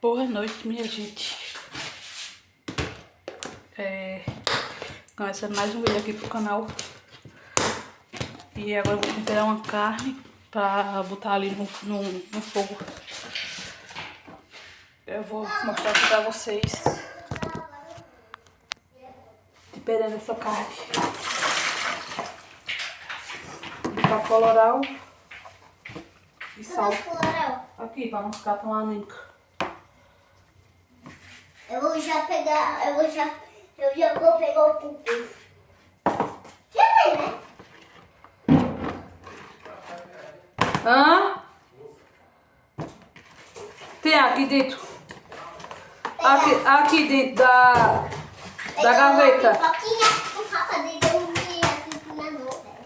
Boa noite, minha gente. Começando mais um vídeo aqui pro canal. E agora eu vou temperar uma carne pra botar ali no fogo. Eu vou mostrar aqui pra vocês temperando essa carne. Botar coloral e sal. Aqui, pra não ficar tão anêmica. Eu já vou pegar o pupus. Já tem, né? Hã? Tem aqui dentro. Aqui dentro da gaveta. O Rafa deu um aqui na mão, velho.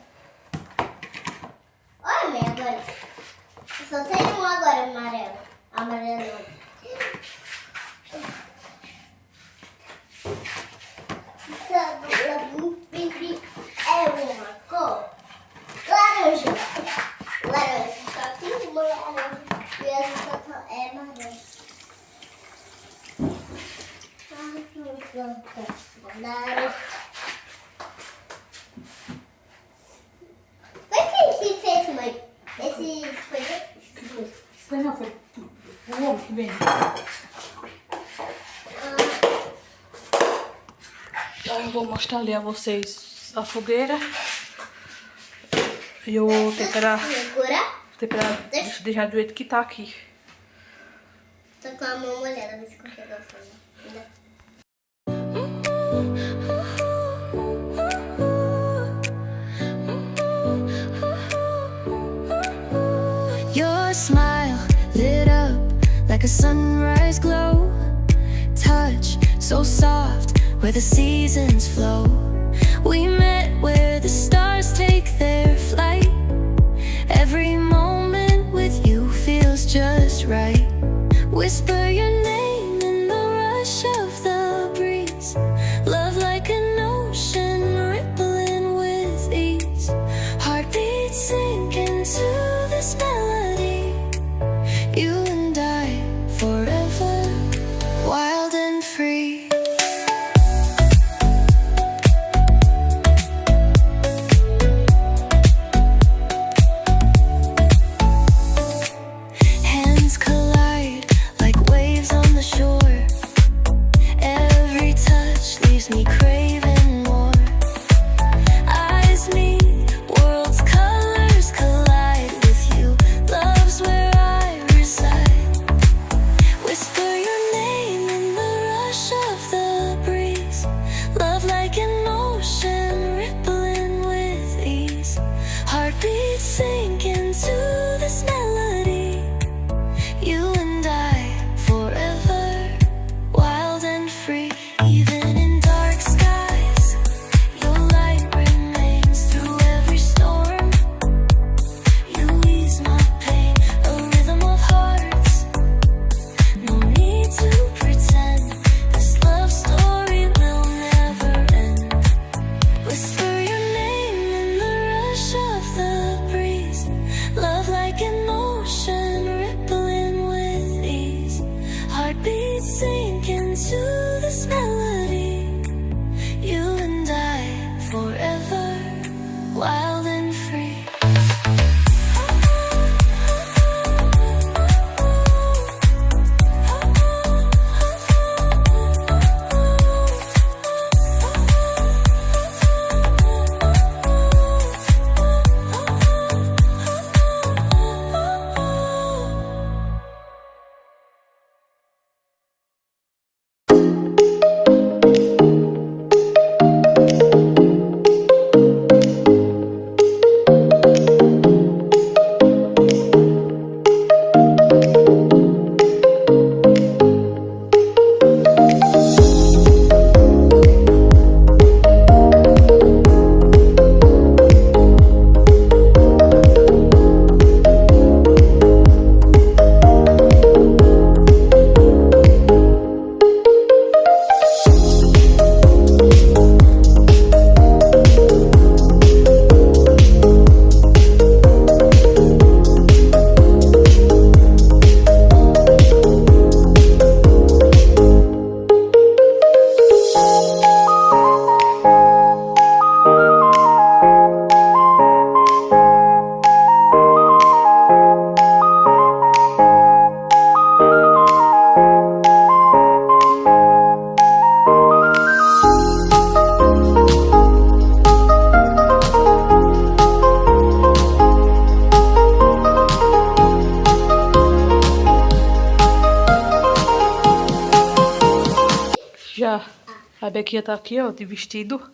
Olha, mãe, agora. Eu só tenho um agora, amarelo. Amarelo. É uma cor laranja. Laranja. Só tem uma laranja. E essa só é amarela. Laranja. Foi quem que fez, mãe? Esse foi eu? Isso aí não foi o homem que vem. Eu vou mostrar ali a vocês a fogueira. E eu vou temperar, deixar do jeito que tá aqui. Tô com a mão molhada, ver se consigo fogo. Your smile lit up like a sunrise glow. Touch so soft where the seasons flow. We met where the stars take their flight. Every moment with you feels just right. Whisper your name in the rush of the breeze. Love like an ocean rippling with ease. Heartbeats sink into this melody. You and I forever, wild and free. Hands collide like waves A Bequinha tá aqui, ó, de vestido.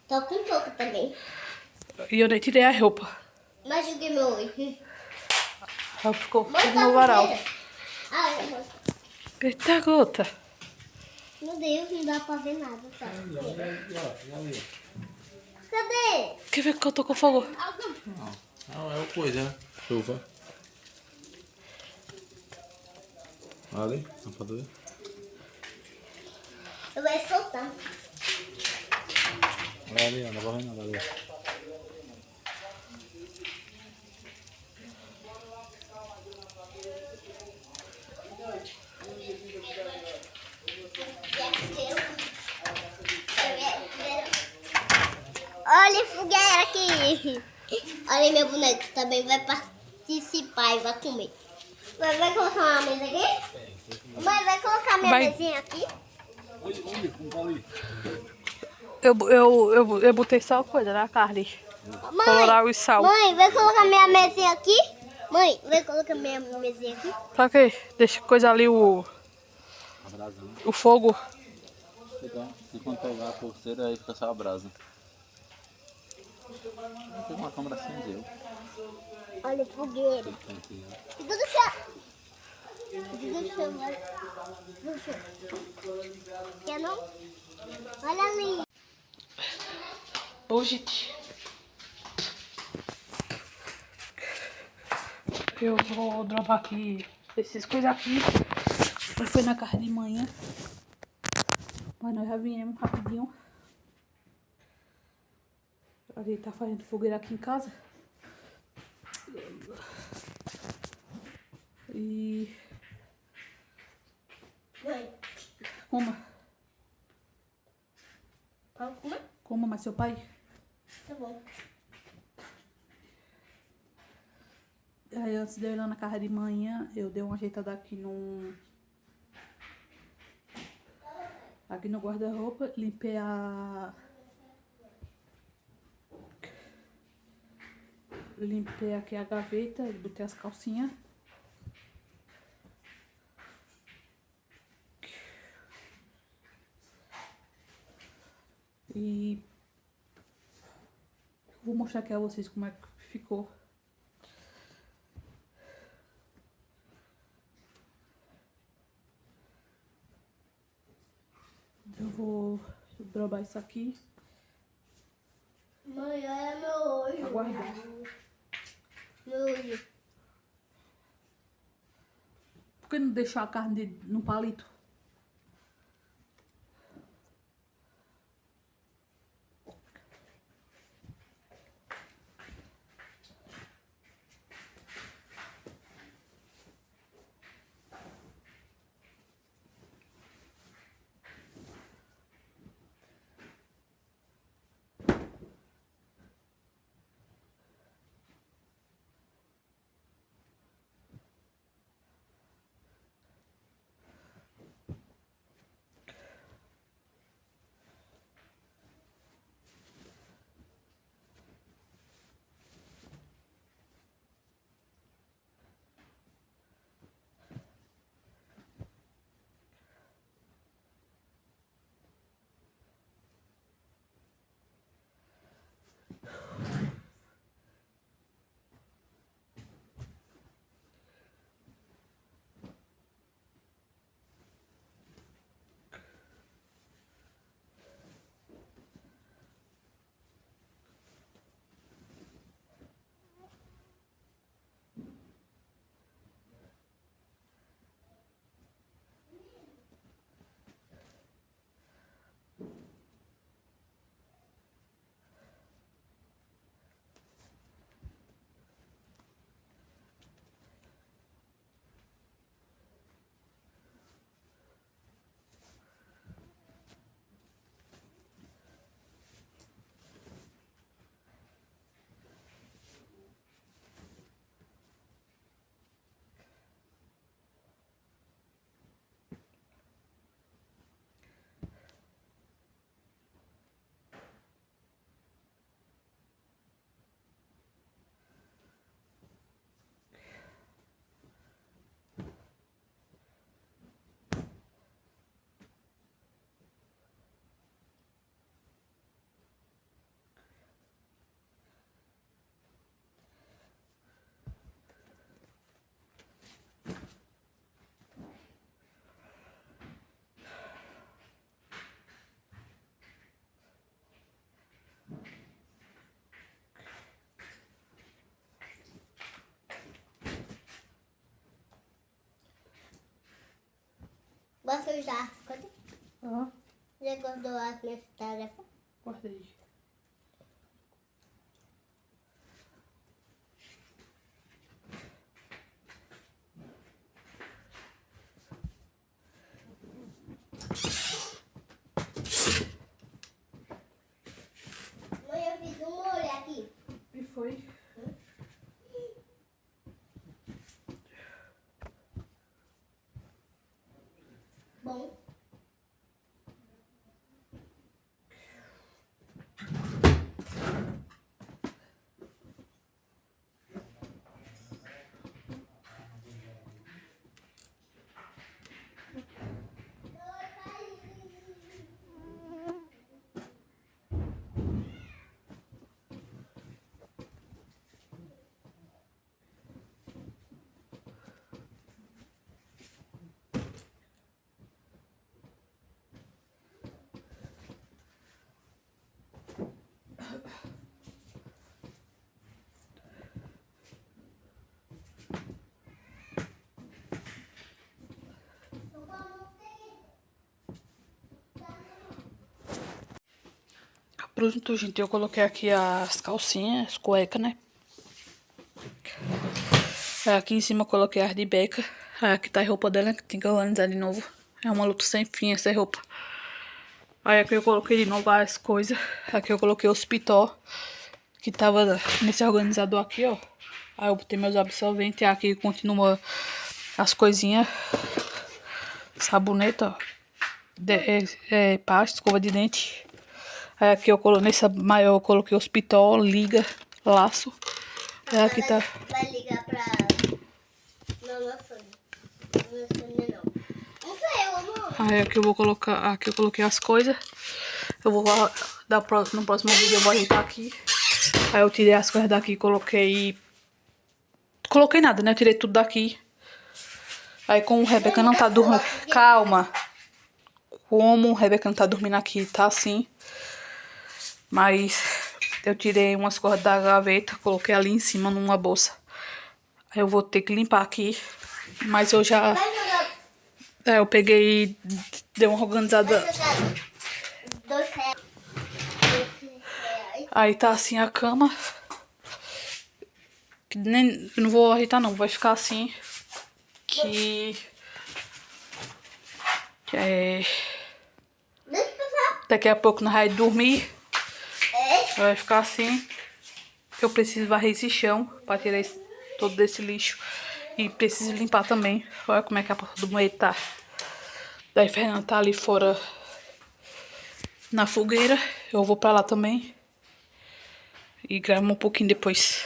Tô com pouco também. E eu nem tirei a roupa. Mas joguei meu olho. Ela ficou Mãe, tudo tá no varal. sujeira? Ah, eu vou. Eita, gota. Meu Deus, não dá pra ver nada. Tá? Cadê? Quer ver que eu tô com fogo? Não, é o coisa, né? Chuva. Ali, dá pra ver? Eu vou soltar. Olha ali, ó, não vai ver nada ali. Olha a fogueira aqui. Olha meu boneco, também vai participar e vai comer. Mãe, vai colocar uma mesa aqui? Mãe, vai colocar minha Vai. mesinha aqui? Olha, como tá ali. Eu botei só coisa na carne. Coloral e sal. Mãe, vai colocar minha mesinha aqui? Mãe, vai colocar minha mesinha aqui? Pra quê? Deixa coisa ali A brasa, né? o fogo. Enquanto pegar a pulseira, aí fica só a brasa. Tem uma câmera acendeu. Olha a fogueira. Tem aqui, ó. Fica do chão. Fica do chão, vai. Do chão. Quer não? Olha ali. Ô, gente. Eu vou dropar aqui essas coisas aqui. Foi na casa de manhã. Mas nós já viemos rapidinho. A gente tá fazendo fogueira aqui em casa. E... Mãe, Coma. vamos comer? Coma, mas seu pai. Tá bom. Aí antes de eu ir lá na casa de manhã, eu dei uma ajeitada aqui aqui no guarda-roupa, limpei aqui a gaveta, botei as calcinhas. E vou mostrar aqui a vocês como é que ficou. Eu vou drobar isso aqui. Mãe, olha meu olho. Aguardar. Meu olho. Por que não deixar a carne no palito? Você já as coisas? Ó, Já guardou as minhas tarefas? guardei. Mãe, eu fiz um molho aqui. E foi. Bom. Pronto, gente, eu coloquei aqui as calcinhas, as cuecas, né? Aqui em cima eu coloquei as de beca. Aqui tá a roupa dela, que tem que organizar de novo. É uma luta sem fim essa roupa. Aí aqui eu coloquei de novo as coisas. Aqui eu coloquei os pitó, que tava nesse organizador aqui, ó. Aí eu botei meus absorventes. Aqui continua as coisinhas. Sabonete, ó. Pasta, escova de dente. Aí aqui eu coloquei, nessa maior eu coloquei os pitó, liga, laço. Aí aqui tá... Vai ligar pra... Não, não foi. Não foi, não. Não foi eu, amor. Aí aqui eu vou colocar... Aqui eu coloquei as coisas. Eu vou dar no próximo vídeo, eu vou ajeitar aqui. Aí eu tirei as coisas daqui e coloquei... Coloquei nada, né? Eu tirei tudo daqui. Aí como o Rebeca não tá dormindo... Calma. Como o Rebeca não tá dormindo aqui, tá assim. Mas eu tirei umas coisas da gaveta, coloquei ali em cima numa bolsa. Aí eu vou ter que limpar aqui. Mas eu já... Vai jogar... eu peguei, dei uma organizada. Vai jogar R$2. Aí tá assim a cama. Nem, eu não vou ajeitar não, vai ficar assim. Que é... Deixa eu passar. Daqui a pouco nós vamos dormir. Vai ficar assim. Eu preciso varrer esse chão pra tirar todo desse lixo. E preciso limpar também. Olha como é que a porta do banheiro tá. Daí Fernanda tá ali fora na fogueira. Eu vou pra lá também. E gravo um pouquinho depois.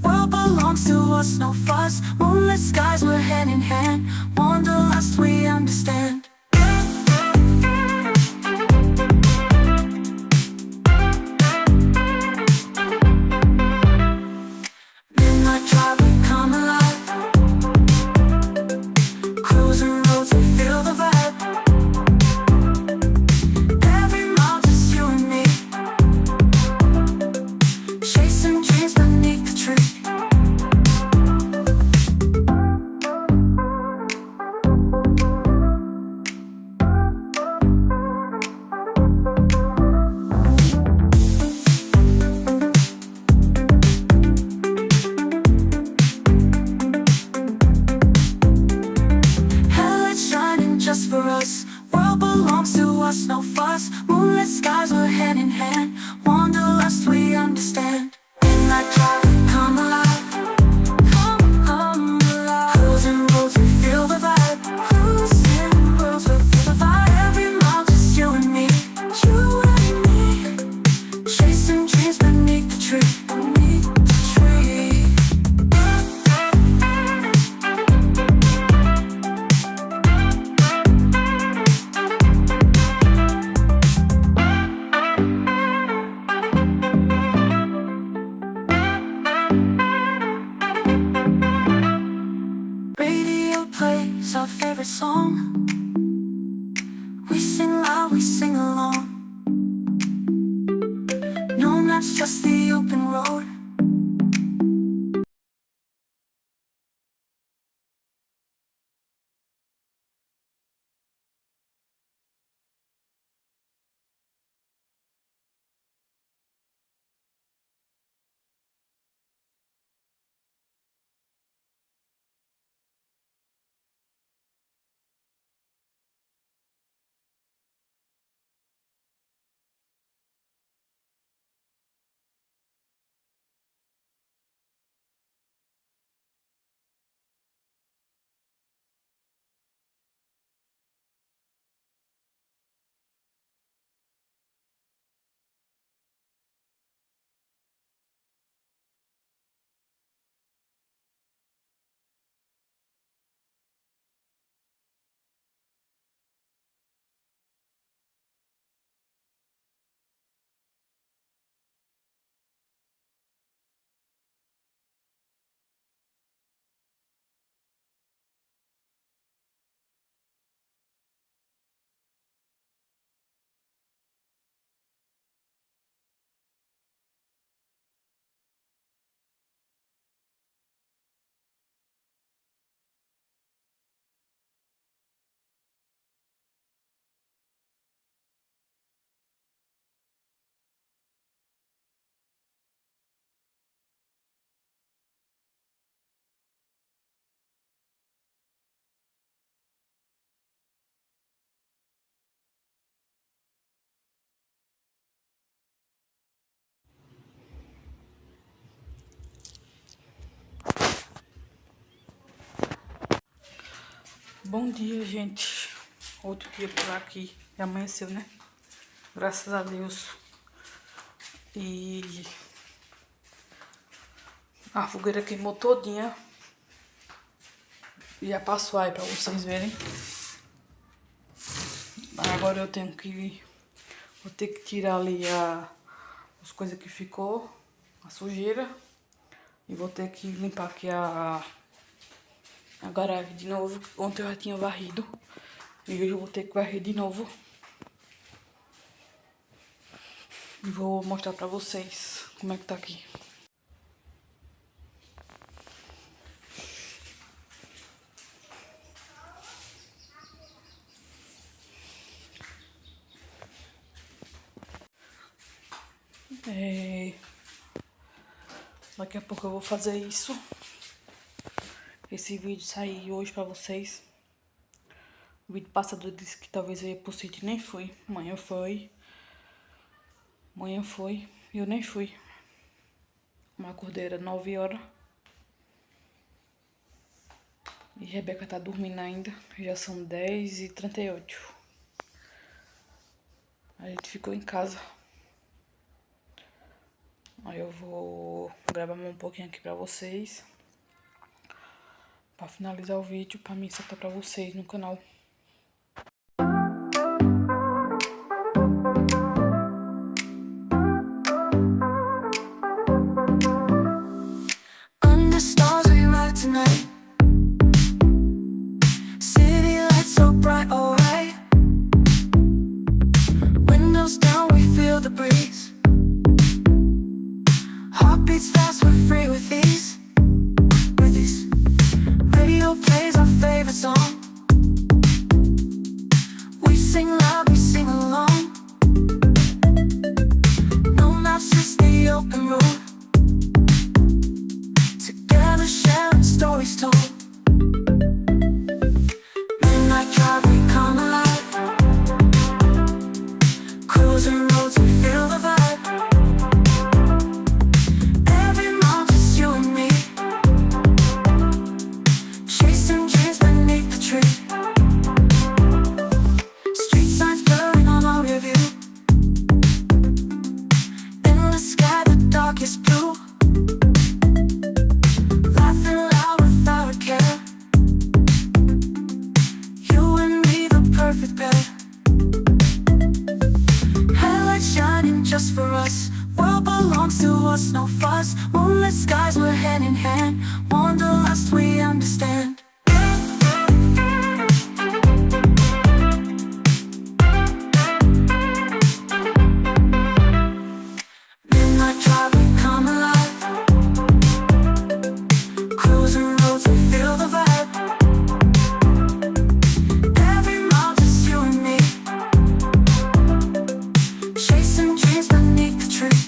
World belongs to us, no fuss. Moonlit skies, we're hand in hand. Wanderlust, we understand. Midnight drive, we come alive. Cruising roads, we feel the vibe. Every mile, just you and me. Chasing dreams beneath the tree. Headlights shining just for us. World belongs to us, no fuss. Moonlit skies, we're hand in hand. Wanderlust, we understand. Midnight drive, we come alive. Come alive. Cruising roads, we feel the vibe. Cruising roads, we feel the vibe. Every mile, just you and me. You and me. Chasing dreams beneath the tree. Beneath the tree. Radio plays our favorite song. We sing loud, we sing along. No maps, just the open road. Bom dia, gente. Outro dia por aqui. Já amanheceu, né? Graças a Deus. E a fogueira queimou todinha. E já passou aí pra vocês verem. Agora eu tenho que... Vou ter que tirar ali as coisas que ficou. A sujeira. E vou ter que limpar aqui a garagem de novo. Ontem eu já tinha varrido. E hoje eu vou ter que varrer de novo. E vou mostrar pra vocês como é que tá aqui. Daqui a pouco eu vou fazer isso. Esse vídeo sair hoje pra vocês. O vídeo passado eu disse que talvez eu ia pro sítio, nem fui. Amanhã foi. E eu nem fui. Uma cordeira 9 horas. E Rebeca tá dormindo ainda. Já são 10h38. A gente ficou em casa. Aí eu vou gravar um pouquinho aqui pra vocês. Pra finalizar o vídeo, pra mim soltar pra vocês no canal. Under stars we ride tonight. City lights so bright, alright. Windows down, we feel the breeze. Heartbeats fast, we're free with ease. With ease. Radio plays our favorite song. We sing loud, we sing along. No maps, just the open road. Together sharing stories told. Midnight drive, we come alive. Cruising roads, we feel the vibe. Every mile just you and me. Chasing dreams beneath the tree. Street signs blurring on our review. In the sky, the darkest blue. Laughing loud without a care. You and me, the perfect pair. Headlights shining just for us. World belongs to us, no fuss. Moonlit skies, we're hand in hand. Wanderlust, we understand. Midnight drive, we come alive. Cruising roads, we feel the vibe. Every mile just you and me. Chasing dreams beneath the tree.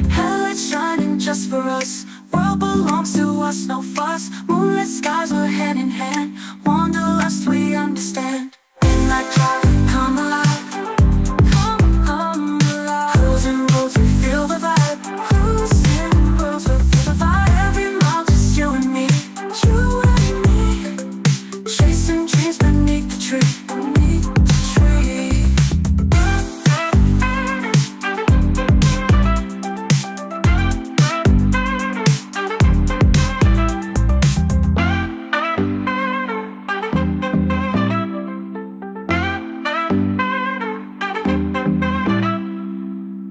Headlights shining just for us. World belongs to us, no fuss. Moonlit skies, we're hand in hand. Wanderlust, we understand. Midnight drive, we come alive. Come alive. Cruising roads, we feel the vibe. Cruising roads, we feel the vibe. Every mile, just you and me. You and me. Chasing dreams beneath the tree. Beneath the tree.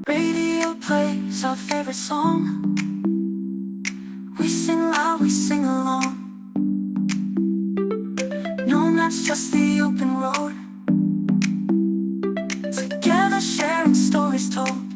Radio plays our favorite song. We sing loud, we sing along. No maps, just the open road. Together sharing stories told.